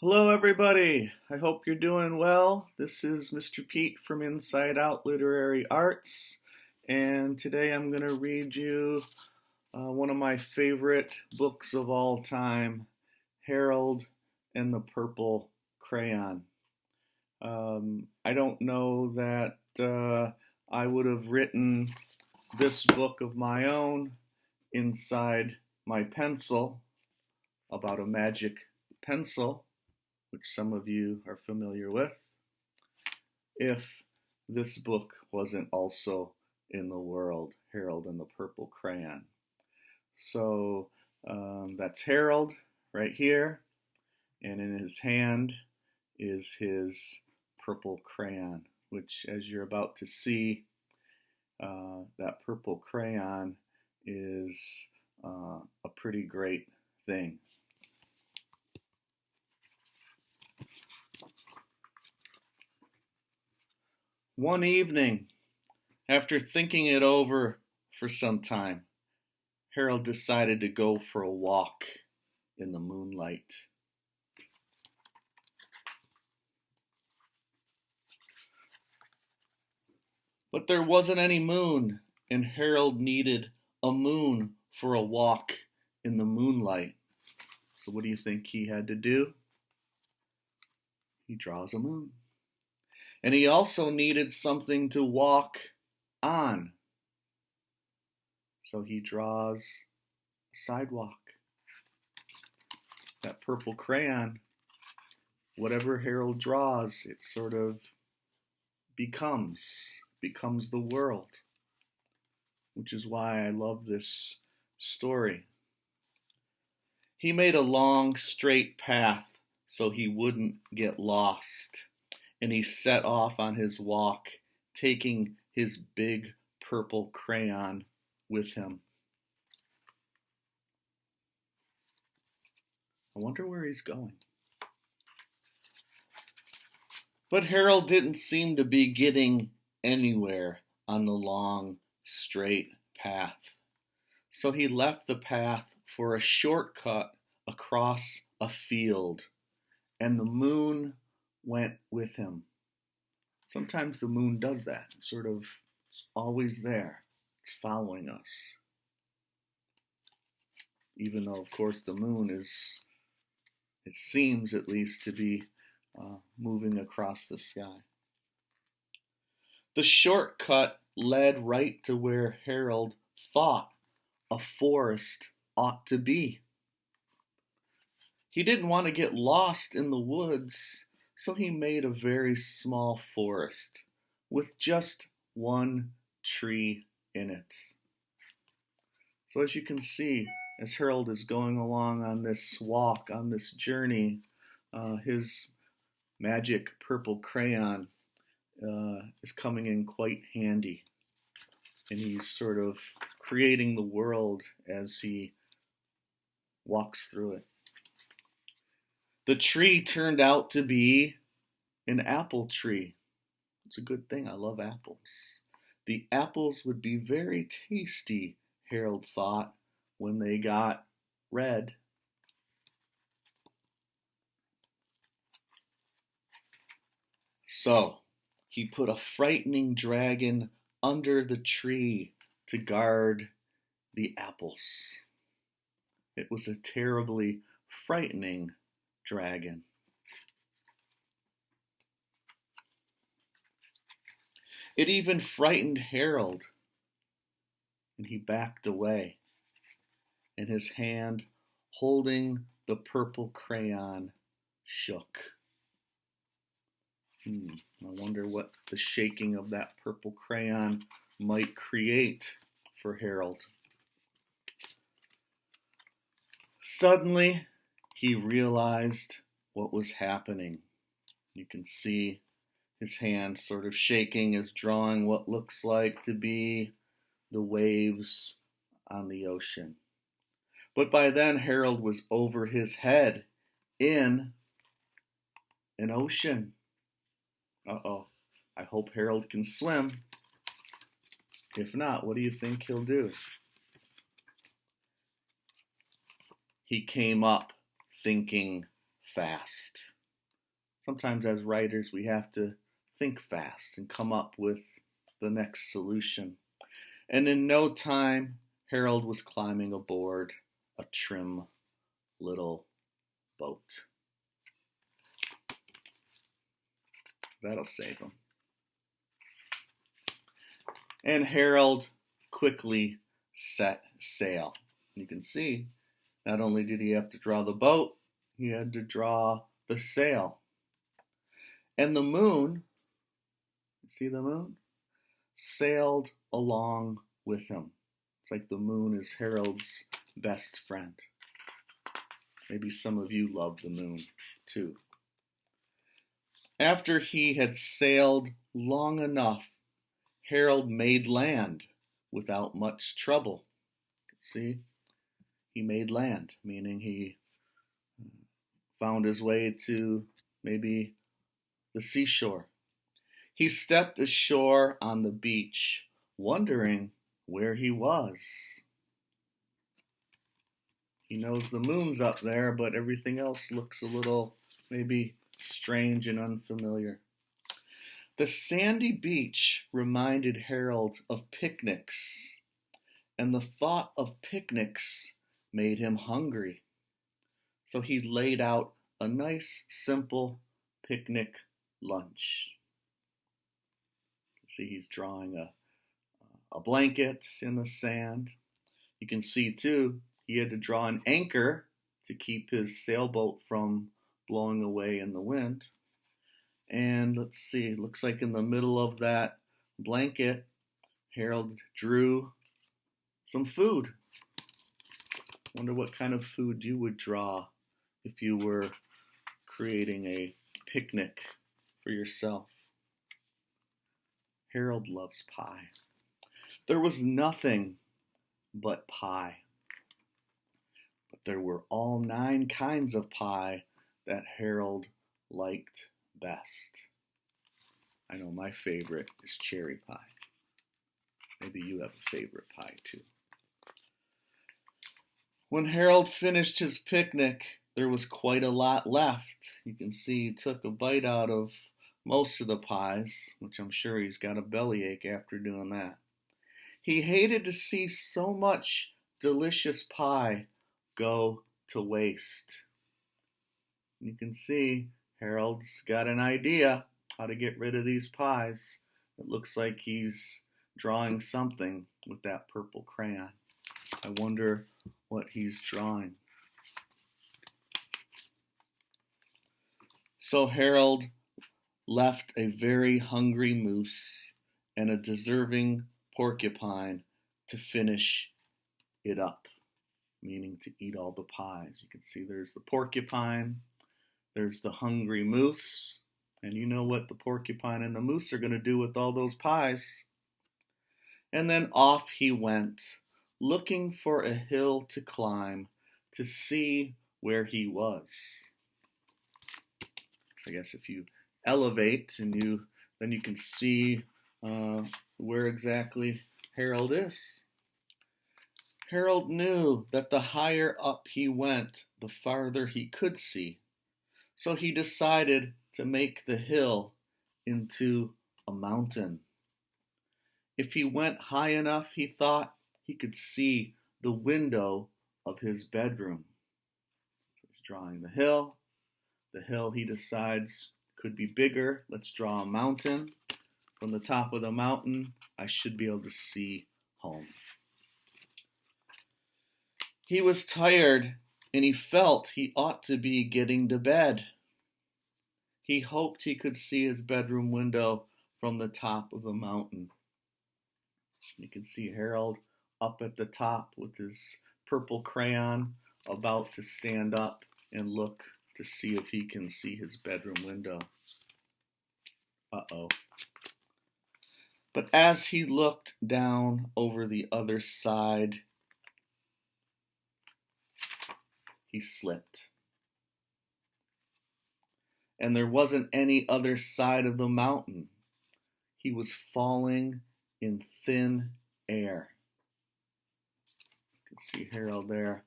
Hello, everybody. I hope you're doing well. This is Mr. Pete from Inside Out Literary Arts, and today I'm going to read you one of my favorite books of all time, Harold and the Purple Crayon. I don't know that I would have written this book of my own inside my pencil about a magic pencil, which some of you are familiar with, if this book wasn't also in the world, Harold and the Purple Crayon. So that's Harold right here, and in his hand is his purple crayon, which, as you're about to see, that purple crayon is a pretty great thing. One evening, after thinking it over for some time, Harold decided to go for a walk in the moonlight. But there wasn't any moon, and Harold needed a moon for a walk in the moonlight. So what do you think he had to do? He draws a moon. And he also needed something to walk on. So he draws a sidewalk. That purple crayon, whatever Harold draws, it sort of becomes the world, which is why I love this story. He made a long, straight path so he wouldn't get lost, and he set off on his walk, taking his big purple crayon with him. I wonder where he's going. But Harold didn't seem to be getting anywhere on the long, straight path. So he left the path for a shortcut across a field, and the moon went with him. Sometimes the moon does that, sort of always there. It's following us. Even though, of course, the moon is, it seems at least, to be moving across the sky. The shortcut led right to where Harold thought a forest ought to be. He didn't want to get lost in the woods, so he made a very small forest with just one tree in it. So as you can see, as Harold is going along on this walk, on this journey, his magic purple crayon is coming in quite handy. And he's sort of creating the world as he walks through it. The tree turned out to be an apple tree. It's a good thing. I love apples. The apples would be very tasty, Harold thought, when they got red. So he put a frightening dragon under the tree to guard the apples. It was a terribly frightening dragon. It even frightened Harold, and he backed away, and his hand holding the purple crayon shook. I wonder what the shaking of that purple crayon might create for Harold. Suddenly, he realized what was happening. You can see his hand sort of shaking as drawing what looks like to be the waves on the ocean. But by then, Harold was over his head in an ocean. Uh-oh. I hope Harold can swim. If not, what do you think he'll do? He came up thinking fast. Sometimes as writers we have to think fast and come up with the next solution. And in no time, Harold was climbing aboard a trim little boat. That'll save him. And Harold quickly set sail. You can see, not only did he have to draw the boat, he had to draw the sail. And the moon, see the moon? Sailed along with him. It's like the moon is Harold's best friend. Maybe some of you love the moon too. After he had sailed long enough, Harold made land without much trouble. See, he made land, meaning he found his way to maybe the seashore. He stepped ashore on the beach, wondering where he was. He knows the moon's up there, but everything else looks a little maybe strange and unfamiliar. The sandy beach reminded Harold of picnics, and the thought of picnics made him hungry. So he laid out a nice, simple picnic lunch. See, he's drawing a blanket in the sand. You can see, too, he had to draw an anchor to keep his sailboat from blowing away in the wind. And let's see, looks like in the middle of that blanket, Harold drew some food. Wonder what kind of food you would draw if you were creating a picnic for yourself. Harold loves pie. There was nothing but pie. But there were all 9 kinds of pie that Harold liked best. I know my favorite is cherry pie. Maybe you have a favorite pie too. When Harold finished his picnic, there was quite a lot left. You can see he took a bite out of most of the pies, which I'm sure he's got a bellyache after doing that. He hated to see so much delicious pie go to waste. You can see Harold's got an idea how to get rid of these pies. It looks like he's drawing something with that purple crayon. I wonder what he's drawing. So Harold left a very hungry moose and a deserving porcupine to finish it up, meaning to eat all the pies. You can see there's the porcupine, there's the hungry moose, and you know what the porcupine and the moose are going to do with all those pies. And then off he went, looking for a hill to climb to see where he was. I guess if you elevate and then you can see where exactly Harold is. Harold knew that the higher up he went, the farther he could see. So he decided to make the hill into a mountain. If he went high enough, he thought, he could see the window of his bedroom. So he's drawing the hill. The hill, he decides, could be bigger. Let's draw a mountain. From the top of the mountain, I should be able to see home. He was tired, and he felt he ought to be getting to bed. He hoped he could see his bedroom window from the top of the mountain. You can see Harold up at the top with his purple crayon, about to stand up and look to see if he can see his bedroom window. Uh-oh. But as he looked down over the other side, he slipped. And there wasn't any other side of the mountain. He was falling in thin air. You can see Harold there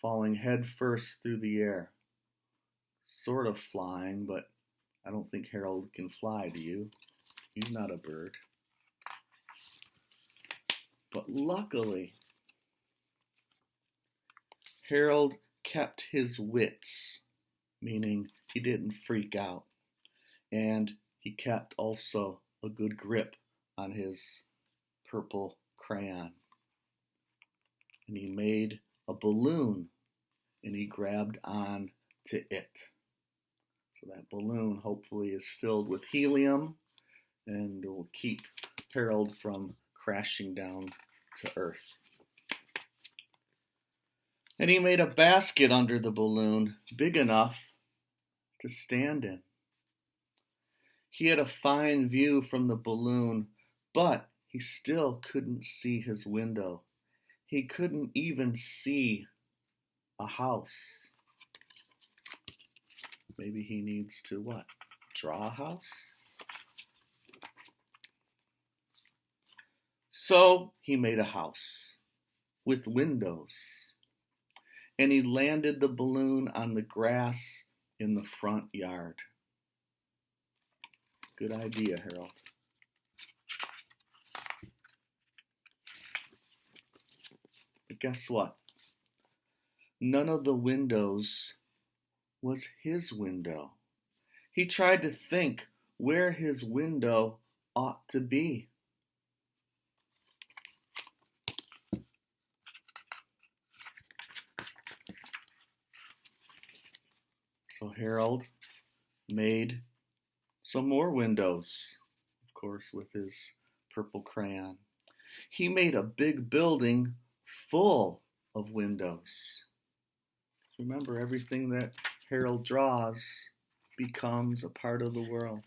falling head first through the air. sort of flying, but I don't think Harold can fly, do you? He's not a bird. But luckily, Harold kept his wits, meaning he didn't freak out. And he kept also a good grip on his purple crayon. And he made a balloon and he grabbed on to it. So that balloon hopefully is filled with helium and will keep Harold from crashing down to Earth. And he made a basket under the balloon big enough to stand in. He had a fine view from the balloon, but he still couldn't see his window. He couldn't even see a house. Maybe he needs to what? Draw a house? So he made a house with windows. And he landed the balloon on the grass in the front yard. Good idea, Harold. But guess what? None of the windows was his window. He tried to think where his window ought to be. So Harold made some more windows, of course, with his purple crayon. He made a big building full of windows. Remember, everything that Harold draws becomes a part of the world.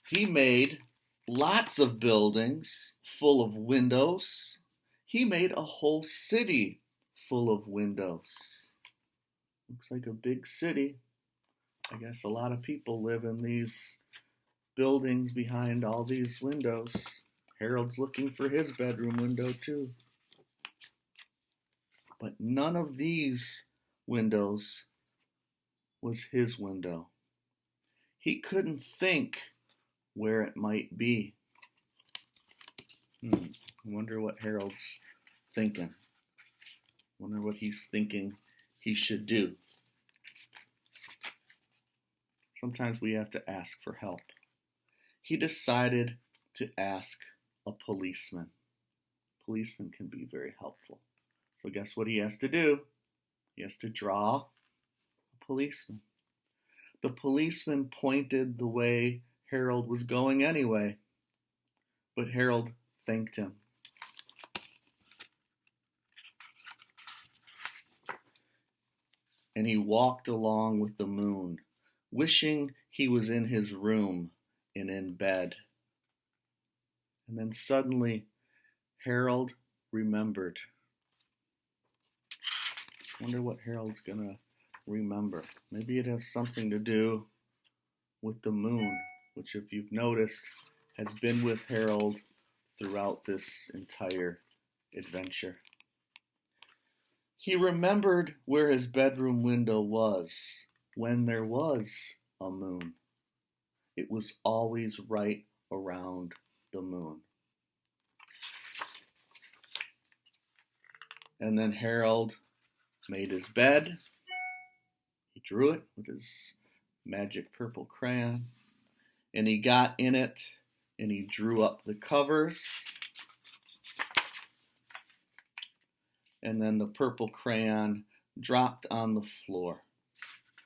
He made lots of buildings full of windows. He made a whole city full of windows. Looks like a big city. I guess a lot of people live in these buildings behind all these windows. Harold's looking for his bedroom window too. But none of these windows was his window. He couldn't think where it might be. I wonder what Harold's thinking. Wonder what he's thinking he should do. Sometimes we have to ask for help. He decided to ask a policeman. Policemen can be very helpful. So guess what he has to do? He has to draw a policeman. The policeman pointed the way Harold was going anyway, but Harold thanked him. And he walked along with the moon, wishing he was in his room and in bed. And then suddenly, Harold remembered. I wonder what Harold's gonna remember. Maybe it has something to do with the moon, which, if you've noticed, has been with Harold throughout this entire adventure. He remembered where his bedroom window was when there was a moon. It was always right around the moon. And then Harold made his bed. He drew it with his magic purple crayon. And he got in it and he drew up the covers. And then the purple crayon dropped on the floor.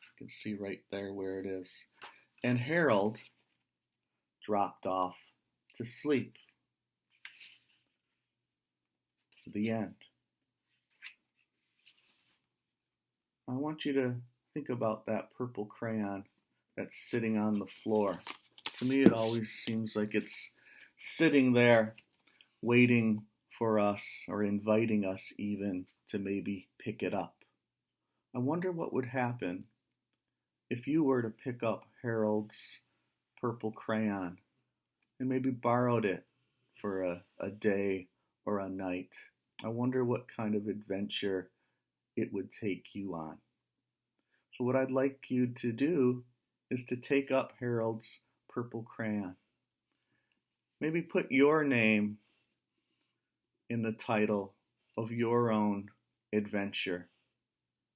You can see right there where it is. And Harold dropped off to sleep. The end. I want you to think about that purple crayon that's sitting on the floor. To me, it always seems like it's sitting there waiting for us, or inviting us even, to maybe pick it up. I wonder what would happen if you were to pick up Harold's purple crayon and maybe borrowed it for a day or a night. I wonder what kind of adventure it would take you on. So what I'd like you to do is to take up Harold's purple crayon. Maybe put your name in the title of your own adventure.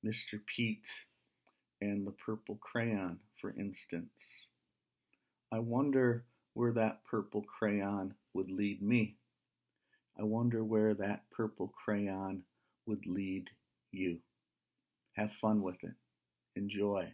Mr. Pete and the purple crayon, for instance. I wonder where that purple crayon would lead me. I wonder where that purple crayon would lead you. Have fun with it. Enjoy.